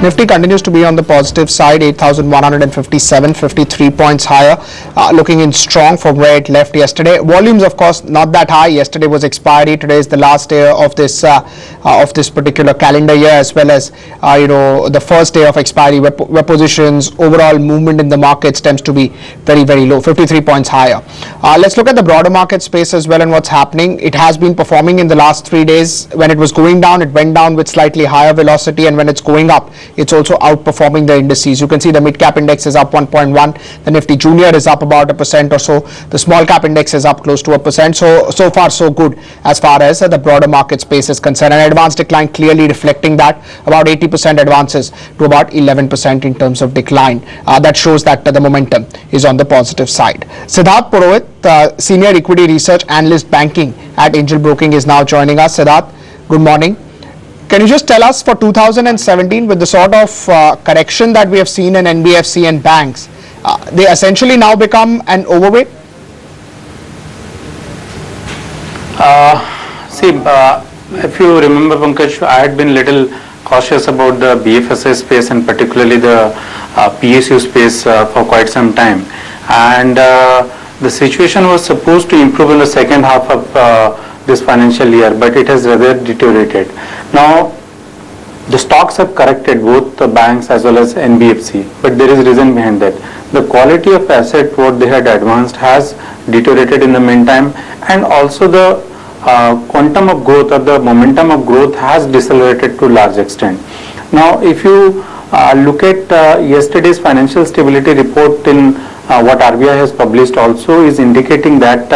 Nifty continues to be on the positive side, 8,157, 53 points higher, looking in strong from where it left yesterday. Volumes, of course, not that high. Yesterday was expiry. Today is the last day of this particular calendar year, as well as the first day of expiry. Repositions, overall movement in the markets tends to be very, very low, 53 points higher. Let's look at the broader market space as well and what's happening. It has been performing in the last 3 days. When it was going down, it went down with slightly higher velocity, and when it's going up, it's also outperforming the indices. You can see the mid cap index is up 1.1, the Nifty Junior is up about 1% or so, the small cap index is up close to 1%. So far so good as far as the broader market space is concerned. An advance decline clearly reflecting that, about 80% advances to about 11% in terms of decline. That shows that the momentum is on the positive side. Siddharth Purohit, Senior Equity Research Analyst Banking at Angel Broking, is now joining us. Siddharth, good morning. Can you just tell us, for 2017, with the sort of correction that we have seen in NBFC and banks, they essentially now become an overweight? If you remember, Pankaj, I had been little cautious about the BFSI space and particularly the PSU space for quite some time. And the situation was supposed to improve in the second half of this financial year, but it has rather deteriorated. Now, the stocks have corrected, both the banks as well as NBFC, but there is reason behind that. The quality of asset what they had advanced has deteriorated in the meantime, and also the quantum of growth or the momentum of growth has decelerated to a large extent. Now, if you look at yesterday's financial stability report in what RBI has published, also is indicating that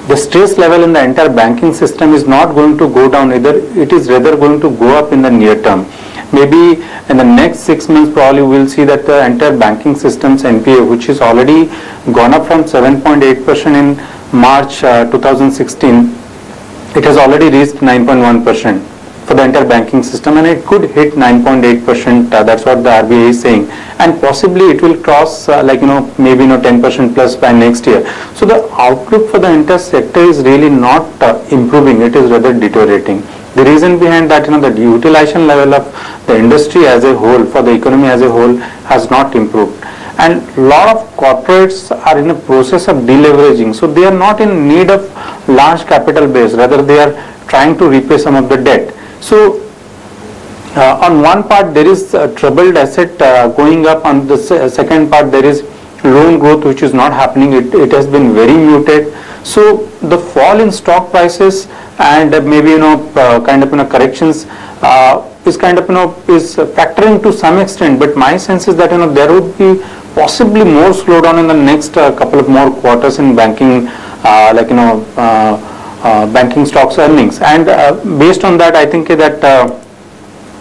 the stress level in the entire banking system is not going to go down either, it is rather going to go up in the near term. Maybe in the next 6 months probably we will see that the entire banking system's NPA, which is already gone up from 7.8% in March 2016, it has already reached 9.1% for the entire banking system, and it could hit 9.8%, that's what the RBI is saying, and possibly it will cross maybe 10% plus by next year. So the outlook for the entire sector is really not improving, it is rather deteriorating. The reason behind that, the utilization level of the industry as a whole, for the economy as a whole, has not improved. And a lot of corporates are in a process of deleveraging, so they are not in need of large capital base, rather they are trying to repay some of the debt. So on one part there is troubled asset going up, on the second part there is loan growth which is not happening, it has been very muted. So the fall in stock prices and maybe corrections is is factoring to some extent, but my sense is that there would be possibly more slowdown in the next couple of more quarters in banking, banking stocks earnings, and based on that I think that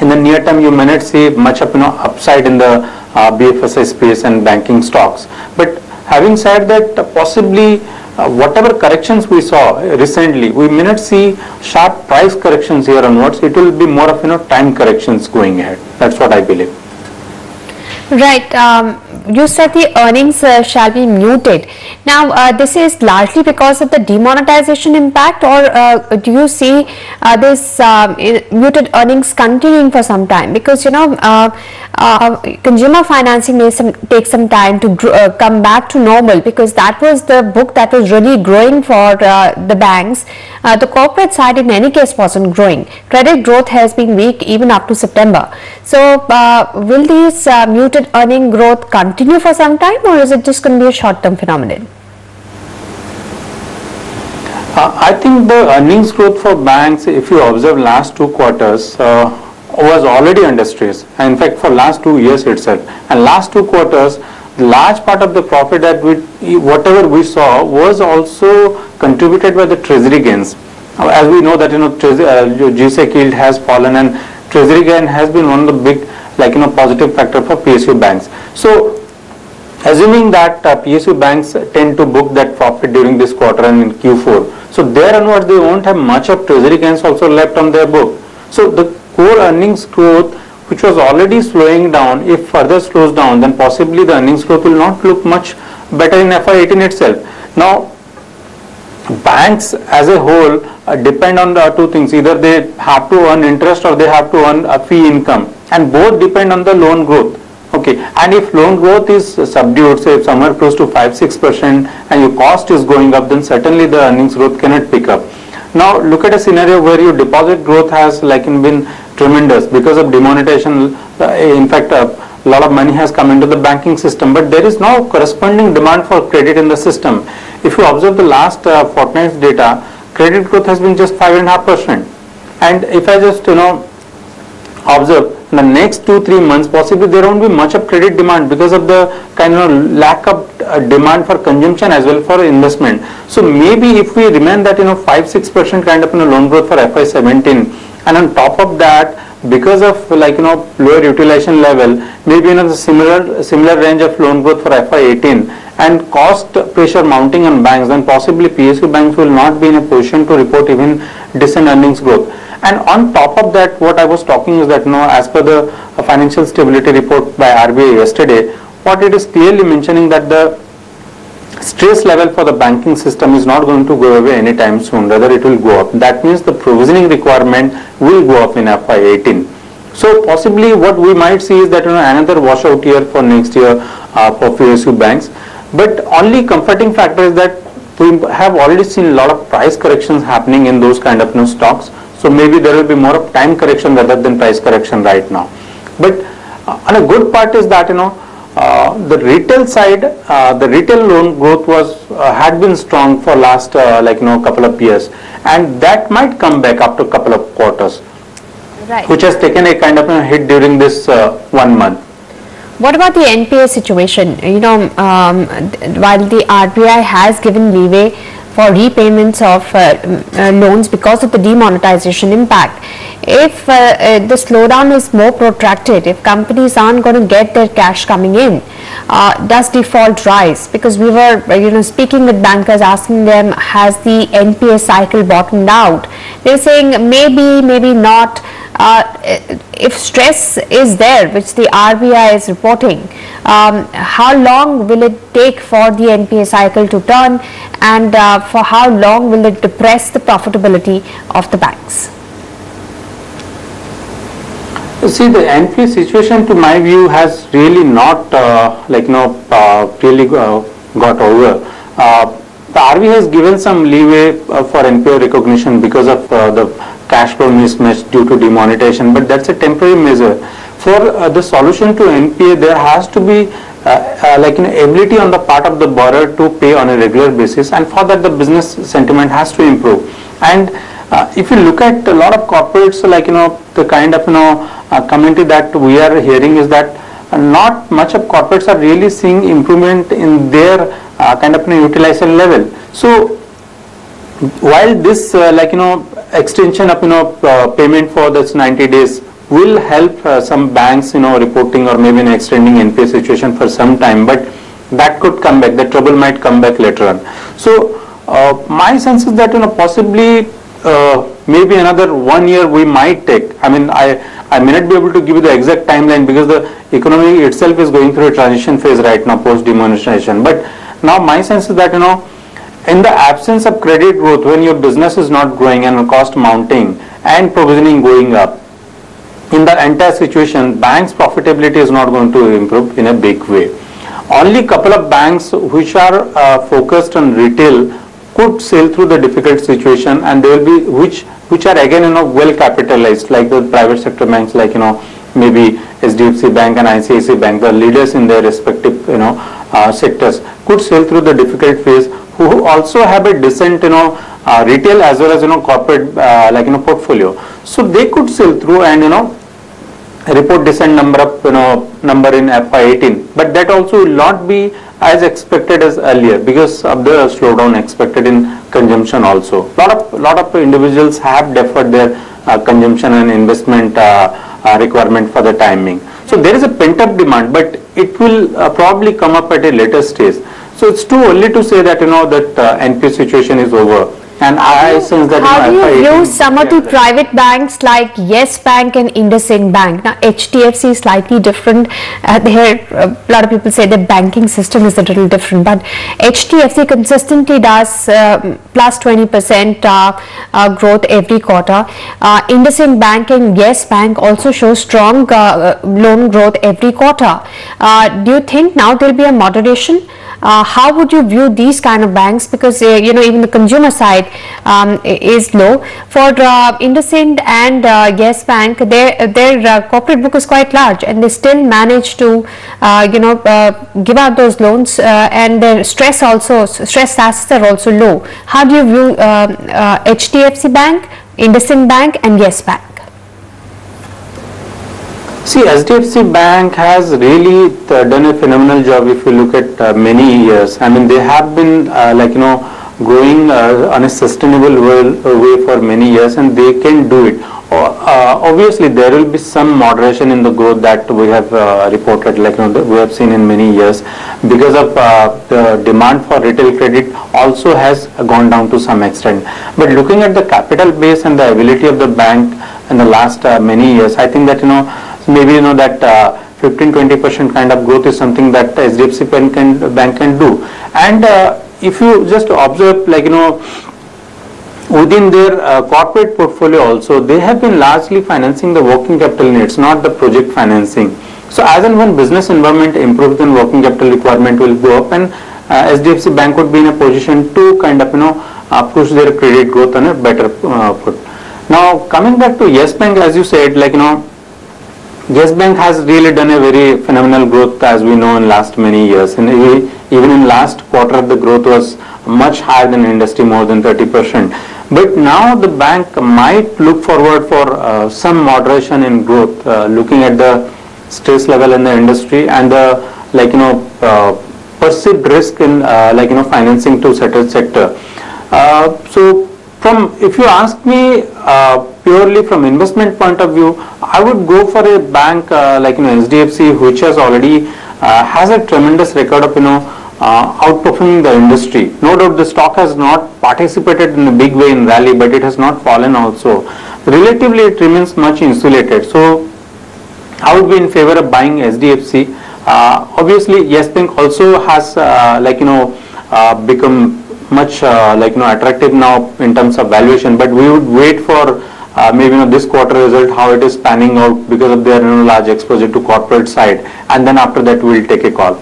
in the near term you may not see much of upside in the BFSI space and banking stocks. But having said that, possibly whatever corrections we saw recently, we may not see sharp price corrections here onwards, it will be more of time corrections going ahead. That's what I believe. Right. You said the earnings shall be muted. Now, this is largely because of the demonetization impact, or do you see this muted earnings continuing for some time? Because consumer financing may take some time to come back to normal, because that was the book that was really growing for the banks. The corporate side in any case wasn't growing. Credit growth has been weak even up to September. So will this muted earning growth continue for some time, or is it just going to be a short-term phenomenon? I think the earnings growth for banks, if you observe last 2 quarters, was already under stress. In fact, for last 2 years itself, and last 2 quarters, large part of the profit that whatever we saw was also contributed by the treasury gains. As we know that G-Sec yield has fallen, and treasury gain has been one of the big positive factor for PSU banks. So assuming that PSU banks tend to book that profit during this quarter and in Q4, so there onwards they won't have much of treasury gains also left on their book. So the core earnings growth, which was already slowing down, if further slows down, then possibly the earnings growth will not look much better in FY18 itself. Now, banks as a whole depend on the two things. Either they have to earn interest or they have to earn a fee income, and both depend on the loan growth. Okay, and if loan growth is subdued, say somewhere close to 5-6%, and your cost is going up, then certainly the earnings growth cannot pick up. Now look at a scenario where your deposit growth has been tremendous because of demonetization. In fact, a lot of money has come into the banking system, but there is no corresponding demand for credit in the system. If you observe the last fortnight's data, credit growth has been just 5.5%. And if I just observe in the next 2-3 months, possibly there won't be much of credit demand because of the kind of lack of demand for consumption as well for investment. So maybe if we remain that 5-6% kind of loan growth for FY17, and on top of that, because of lower utilization level, maybe the similar range of loan growth for FY18, and cost pressure mounting on banks, then possibly PSU banks will not be in a position to report even decent earnings growth. And on top of that, what I was talking is that as per the financial stability report by RBI yesterday, what it is clearly mentioning that the stress level for the banking system is not going to go away anytime soon, rather it will go up. That means the provisioning requirement will go up in FY18. So possibly what we might see is that another washout year for next year for PSU banks. But only comforting factor is that we have already seen a lot of price corrections happening in those kind of stocks. So maybe there will be more of time correction rather than price correction right now. But on a good part is that the retail side, the retail loan growth had been strong for last couple of years, and that might come back after a couple of quarters, right, which has taken a kind of hit during this 1 month. What about the NPA situation? While the RBI has given leeway for repayments of loans because of the demonetization impact, if the slowdown is more protracted, if companies aren't going to get their cash coming in, does default rise? Because we were speaking with bankers, asking them, has the NPA cycle bottomed out? They're saying maybe not. If stress is there, which the RBI is reporting, how long will it take for the NPA cycle to turn, and for how long will it depress the profitability of the banks? See, the NPA situation, to my view, has really not really got over. The RBI has given some leeway for NPA recognition because of the cash flow mismatch due to demonetization, but that's a temporary measure. For the solution to NPA, there has to be ability on the part of the borrower to pay on a regular basis, and for that the business sentiment has to improve. And if you look at a lot of corporates, the kind of commentary that we are hearing is that not much of corporates are really seeing improvement in their kind of utilization level. So while this extension of payment for this 90 days will help some banks reporting or maybe extending NPA situation for some time, but that could come back, the trouble might come back later on. So my sense is that possibly maybe another 1 year we might take. I mean, I may not be able to give you the exact timeline because the economy itself is going through a transition phase right now post demonetization. But now my sense is that in the absence of credit growth, when your business is not growing and cost mounting and provisioning going up, in the entire situation, banks' profitability is not going to improve in a big way. Only couple of banks which are focused on retail could sail through the difficult situation, and they will be which are again well capitalized, like the private sector banks, like maybe HDFC Bank and ICICI Bank, the leaders in their respective sectors, could sail through the difficult phase, who also have a decent retail as well as corporate portfolio. So they could sail through and report decent number in FY18, but that also will not be as expected as earlier because of the slowdown expected in consumption also. Lot of individuals have deferred their consumption and investment requirement for the timing. So there is a pent-up demand, but it will probably come up at a later stage. So it's too early to say that that NPA situation is over. And I sense that how do you FY18 view some of the private banks like Yes Bank and IndusInd Bank? Now, HDFC is slightly different. There, a lot of people say the banking system is a little different, but HDFC consistently does plus 20% growth every quarter. IndusInd Bank and Yes Bank also show strong loan growth every quarter. Do you think now there will be a moderation? How would you view these kind of banks, because even the consumer side is low. For IndusInd and Yes Bank, their corporate book is quite large, and they still manage to give out those loans, and their stress assets are also low. How do you view HDFC Bank, IndusInd Bank and Yes Bank? See, HDFC Bank has really done a phenomenal job if you look at many years. I mean, they have been growing on a sustainable way for many years, and they can do it. Obviously, there will be some moderation in the growth that we have reported, we have seen in many years, because of the demand for retail credit also has gone down to some extent. But looking at the capital base and the ability of the bank in the last many years, I think that maybe that 15-20% kind of growth is something that HDFC Bank can do. And if you just observe, within their corporate portfolio also, they have been largely financing the working capital needs, not the project financing. So as and when business environment improves, then working capital requirement will go up, and HDFC Bank would be in a position to kind of push their credit growth on a better foot. Now coming back to Yes Bank, as you said, Yes Bank has really done a very phenomenal growth, as we know, in last many years, and even in last quarter the growth was much higher than industry, more than 30%. But now the bank might look forward for some moderation in growth, looking at the stress level in the industry and the perceived risk in financing to certain sector. So if you ask me purely from investment point of view, I would go for a bank like HDFC, which has already has a tremendous record of outperforming the industry. No doubt the stock has not participated in a big way in rally, but it has not fallen also. Relatively it remains much insulated. So I would be in favor of buying HDFC. Obviously Yes Bank also has become much attractive now in terms of valuation, but we would wait for maybe this quarter result, how it is panning out, because of their large exposure to corporate side, and then after that we will take a call.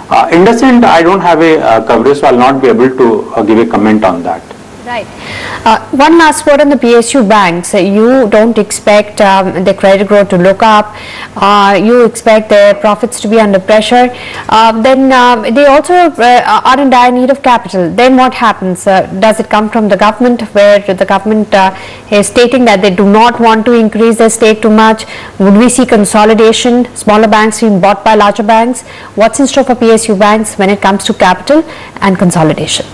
IndusInd, I don't have a coverage, so I'll not be able to give a comment on that. Right. One last word on the PSU banks. You don't expect the credit growth to look up. You expect their profits to be under pressure. Then they also are in dire need of capital. Then what happens? Does it come from the government, where the government is stating that they do not want to increase their stake too much? Would we see consolidation, smaller banks being bought by larger banks? What's in store for PSU banks when it comes to capital and consolidation?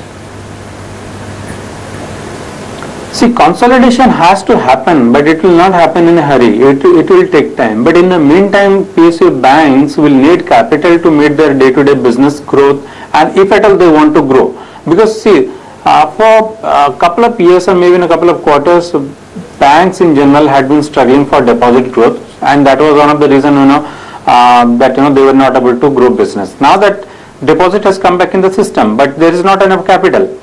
See, consolidation has to happen, but it will not happen in a hurry. It will take time. But in the meantime, PSU banks will need capital to meet their day-to-day business growth, and if at all they want to grow. Because see, for a couple of years or maybe in a couple of quarters, banks in general had been struggling for deposit growth, and that was one of the reasons that they were not able to grow business. Now that deposit has come back in the system, but there is not enough capital.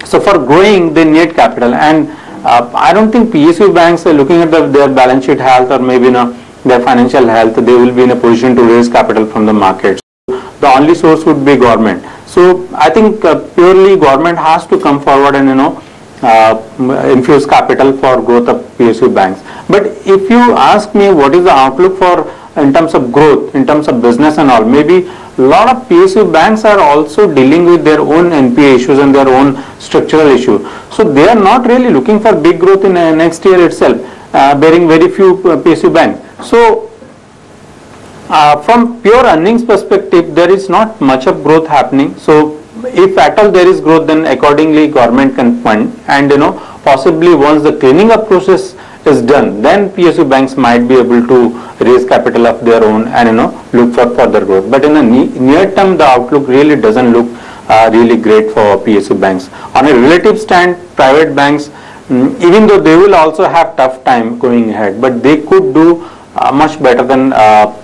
So for growing, they need capital, and I don't think PSU banks are looking at their balance sheet health or maybe their financial health. They will be in a position to raise capital from the market. The only source would be government. So I think purely government has to come forward and infuse capital for growth of PSU banks. But if you ask me what is the outlook for in terms of growth, in terms of business and all, maybe a lot of PSU banks are also dealing with their own NPA issues and their own structural issue. So they are not really looking for big growth in next year itself, bearing very few PSU banks. So from pure earnings perspective, there is not much of growth happening. So if at all there is growth, then accordingly government can fund, and possibly once the cleaning up process is done, then PSU banks might be able to raise capital of their own and look for further growth. But in the near term, the outlook really doesn't look really great for PSU banks. On a relative stand, private banks, even though they will also have tough time going ahead, but they could do much better than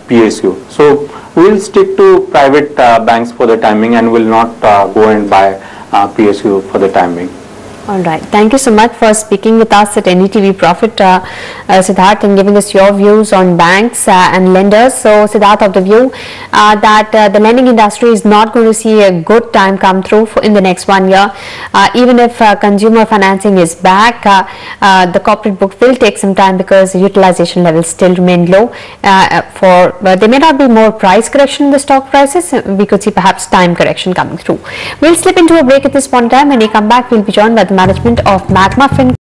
PSU. So we'll stick to private banks for the timing and will not go and buy PSU for the timing. All right. Thank you so much for speaking with us at NDTV Profit, Siddharth, and giving us your views on banks and lenders. So, Siddharth, of the view that the lending industry is not going to see a good time come through in the next 1 year. Even if consumer financing is back, the corporate book will take some time because utilization levels still remain low. There may not be more price correction in the stock prices. We could see perhaps time correction coming through. We'll slip into a break at this point in time. When we come back, we'll be joined by the management of Magma Fin